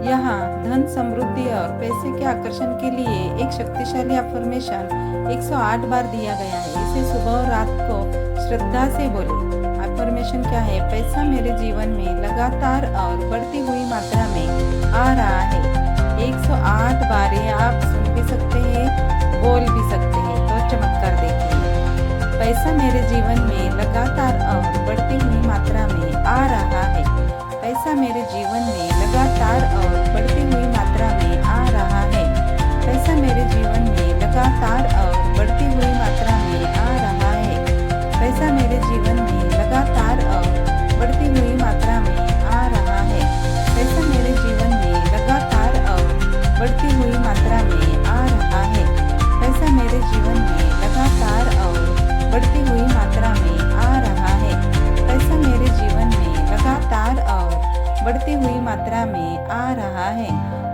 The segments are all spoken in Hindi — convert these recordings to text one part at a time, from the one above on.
यहाँ धन, समृद्धि और पैसे के आकर्षण के लिए एक शक्तिशाली अफर्मेशन 108 बार दिया गया है। इसे सुबह और रात को श्रद्धा से बोले। अफर्मेशन क्या है? पैसा मेरे जीवन में लगातार और बढ़ती हुई मात्रा में आ रहा है। 108 बार ये आप सुन भी सकते हैं, बोल भी सकते हैं। तो चमत्कार देखिए। पैसा मेरे जीवन में लगातार और बढ़ती हुई मात्रा में आ रहा है। पैसा मेरे जीवन में लगातार और बढ़ती हुई मात्रा में आ रहा है। पैसा मेरे जीवन में लगातार और बढ़ती हुई मात्रा में आ रहा है। पैसा मेरे जीवन में लगातार और बढ़ती हुई मात्रा में आ रहा है। पैसा मेरे जीवन में लगातार और बढ़ती हुई मात्रा में आ रहा है। पैसा मेरे जीवन में लगातार और बढ़ती हुई मात्रा में आ रहा है। पैसा मेरे जीवन में लगातार और बढ़ती हुई मात्रा में आ रहा है।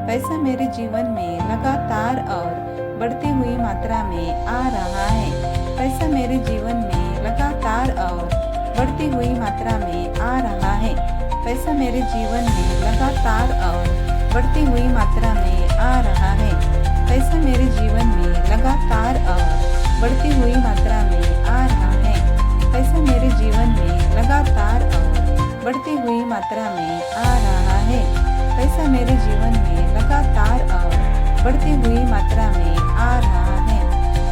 पैसा मेरे जीवन में लगातार और बढ़ती हुई मात्रा में आ रहा है। पैसा मेरे जीवन में लगातार और बढ़ती हुई मात्रा में आ रहा है। पैसा मेरे जीवन में लगातार और बढ़ती हुई मात्रा में आ रहा है। पैसा मेरे जीवन में लगातार और बढ़ती हुई मात्रा में आ रहा है। पैसा मेरे जीवन में लगातार और बढ़ती हुई मात्रा में आ रहा है। पैसा मेरे जीवन में लगातार और बढ़ती हुई मात्रा में आ रहा है।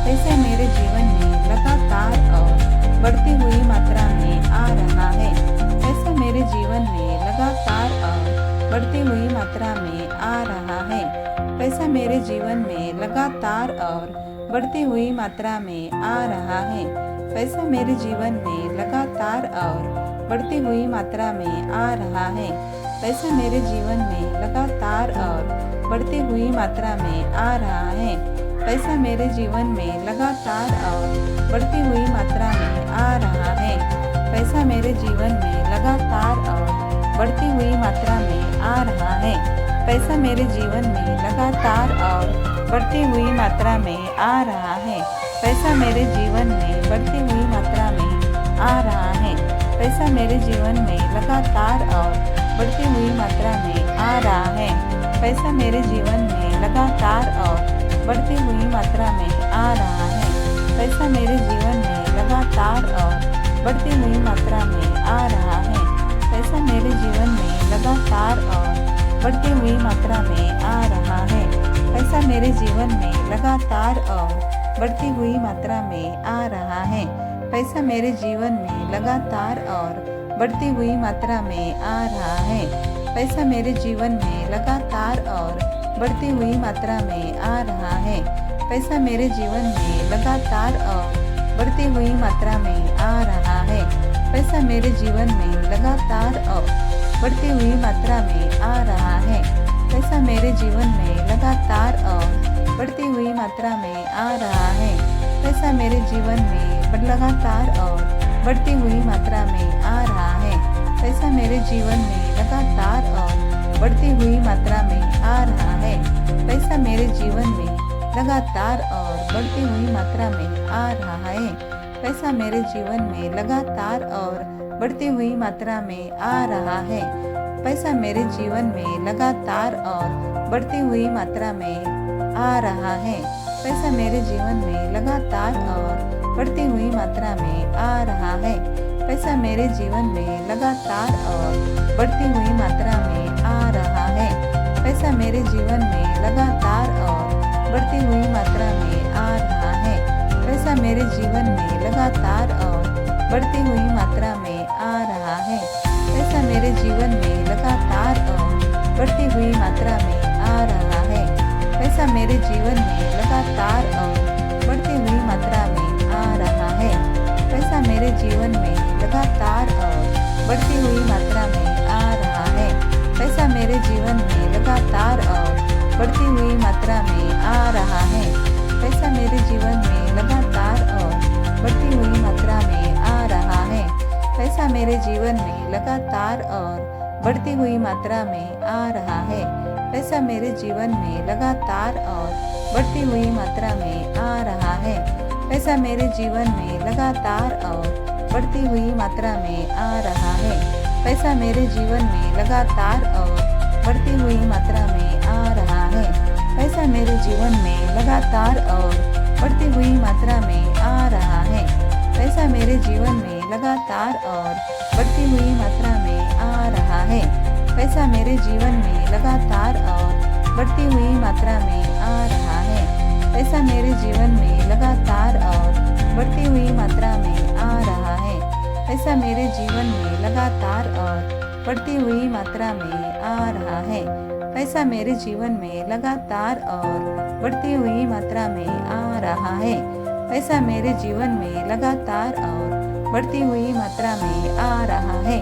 पैसा मेरे जीवन में लगातार और बढ़ती हुई मात्रा में आ रहा है। पैसा मेरे जीवन में लगातार और बढ़ती हुई मात्रा में आ रहा है। पैसा मेरे जीवन में लगातार और बढ़ती हुई मात्रा में आ रहा है। पैसा मेरे जीवन में लगातार और बढ़ती हुई मात्रा में आ रहा है। पैसा मेरे जीवन में लगातार और बढ़ती हुई मात्रा में आ रहा है। पैसा मेरे जीवन में लगातार और बढ़ती हुई मात्रा में आ रहा है। पैसा मेरे जीवन में लगातार और बढ़ती हुई मात्रा में आ रहा है। पैसा मेरे जीवन में लगातार और बढ़ती हुई मात्रा में आ रहा है। पैसा मेरे जीवन में बढ़ती हुई मात्रा में आ रहा है। पैसा मेरे जीवन में लगातार और बढ़ती हुई मात्रा में आ रहा है। पैसा मेरे जीवन में लगातार और बढ़ती हुई मात्रा में आ रहा है। पैसा मेरे जीवन में लगातार और बढ़ती हुई मात्रा में आ रहा है। पैसा मेरे जीवन में लगातार और बढ़ती हुई मात्रा में आ रहा है। पैसा मेरे जीवन में लगातार और बढ़ती हुई मात्रा में आ रहा है। पैसा मेरे जीवन में लगातार और बढ़ती हुई मात्रा में आ रहा है। पैसा मेरे जीवन में लगातार और बढ़ती हुई मात्रा में आ रहा है। पैसा मेरे जीवन में लगातार और बढ़ती हुई मात्रा में आ रहा है। पैसा मेरे जीवन में लगातार और बढ़ती हुई मात्रा में आ रहा है। पैसा मेरे जीवन में लगातार और बढ़ती हुई मात्रा में आ रहा है। पैसा मेरे जीवन में लगातार और बढ़ती हुई मात्रा में आ रहा है। पैसा मेरे जीवन में लगातार और बढ़ती हुई मात्रा में आ रहा है। पैसा मेरे जीवन में लगातार और बढ़ती हुई मात्रा में आ रहा है। पैसा मेरे जीवन में लगातार और बढ़ती हुई मात्रा में आ रहा है। पैसा मेरे जीवन में लगातार और बढ़ती हुई मात्रा में आ रहा है। पैसा मेरे जीवन में लगातार और बढ़ती हुई मात्रा में आ रहा है। पैसा मेरे जीवन में लगातार और बढ़ती हुई मात्रा में आ रहा है। पैसा मेरे जीवन में लगातार और बढ़ती हुई मात्रा में आ रहा है। पैसा मेरे जीवन में लगातार और बढ़ती हुई मात्रा में आ रहा है। पैसा मेरे जीवन में लगातार और बढ़ती हुई मात्रा में आ रहा है। पैसा मेरे जीवन में लगातार और बढ़ती हुई मात्रा में आ रहा है। पैसा मेरे जीवन में लगातार और बढ़ती हुई मात्रा में आ रहा है। पैसा मेरे जीवन में लगातार और बढ़ती हुई मात्रा में आ रहा है। पैसा मेरे जीवन में लगातार और बढ़ती हुई मात्रा में आ रहा है। पैसा मेरे जीवन में लगातार और बढ़ती हुई मात्रा में आ रहा है। पैसा मेरे जीवन में लगातार और बढ़ती हुई मात्रा में आ रहा है। पैसा मेरे जीवन में लगातार और बढ़ती हुई मात्रा में आ रहा है। पैसा मेरे जीवन में लगातार और बढ़ती हुई मात्रा में आ रहा है। पैसा मेरे जीवन में लगातार और बढ़ती हुई मात्रा में आ रहा है। पैसा मेरे जीवन में लगातार और बढ़ती हुई मात्रा में आ रहा है। पैसा मेरे जीवन में लगातार और बढ़ती हुई मात्रा में आ रहा है। पैसा मेरे जीवन में लगातार और बढ़ती हुई मात्रा में आ रहा है। पैसा मेरे जीवन में लगातार और बढ़ती हुई मात्रा में आ रहा है। पैसा मेरे जीवन में लगातार और बढ़ती हुई मात्रा में आ रहा है। पैसा मेरे जीवन में लगातार और बढ़ती हुई मात्रा में आ रहा है।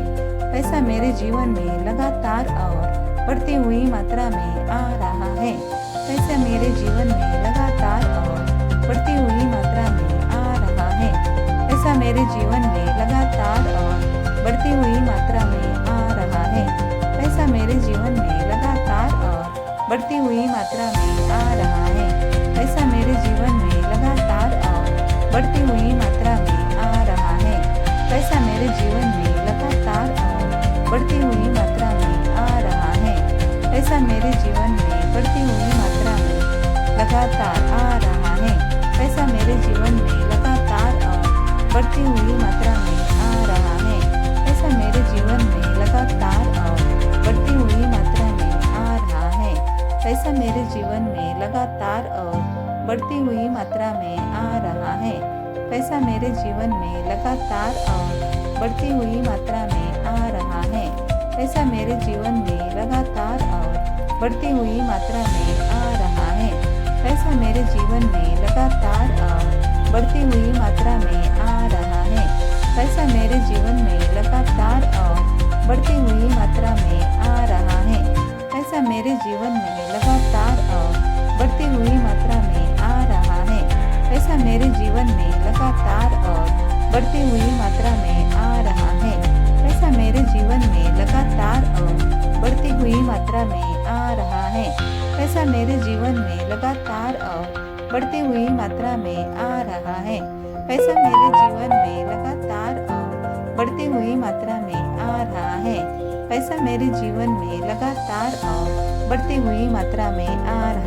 पैसा मेरे जीवन में लगातार और बढ़ती हुई मात्रा में आ रहा है। पैसा मेरे जीवन में लगातार और बढ़ती हुई मात्रा में आ रहा है। पैसा मेरे जीवन में लगातार और बढ़ती हुई मात्रा में आ रहा है। पैसा मेरे जीवन में लगातार और बढ़ती हुई मात्रा में आ रहा है। पैसा मेरे जीवन में लगातार और बढ़ती हुई मात्रा में आ रहा है। पैसा मेरे जीवन में लगातार और बढ़ती हुई मात्रा में आ रहा है। पैसा मेरे जीवन में बढ़ती हुई मात्रा में लगातार आ रहा है। पैसा मेरे जीवन में लगातार और बढ़ती हुई मात्रा में आ रहा है। पैसा मेरे जीवन में लगातार और बढ़ती हुई मात्रा में आ रहा है। पैसा मेरे जीवन में लगातार और बढ़ती हुई मात्रा में आ रहा है। पैसा मेरे जीवन में लगातार और बढ़ती हुई मात्रा में आ रहा है। पैसा मेरे जीवन में लगातार और बढ़ती हुई मात्रा में आ रहा है। पैसा मेरे जीवन में लगातार और बढ़ती हुई मात्रा में आ रहा है। पैसा मेरे जीवन में लगातार और बढ़ती हुई मात्रा में आ रहा है। पैसा मेरे जीवन में लगातार और बढ़ती हुई मात्रा में आ रहा है। पैसा मेरे जीवन में लगातार और बढ़ती हुई मात्रा में आ रहा है। पैसा मेरे जीवन में लगातार और बढ़ती हुई मात्रा में आ रहा है। पैसा मेरे जीवन में लगातार और बढ़ती हुई मात्रा में आ रहा है। पैसा मेरे जीवन में लगातार और बढ़ती हुई मात्रा में आ रहा है। पैसा मेरे जीवन में लगातार और बढ़ती हुई मात्रा में आ रहा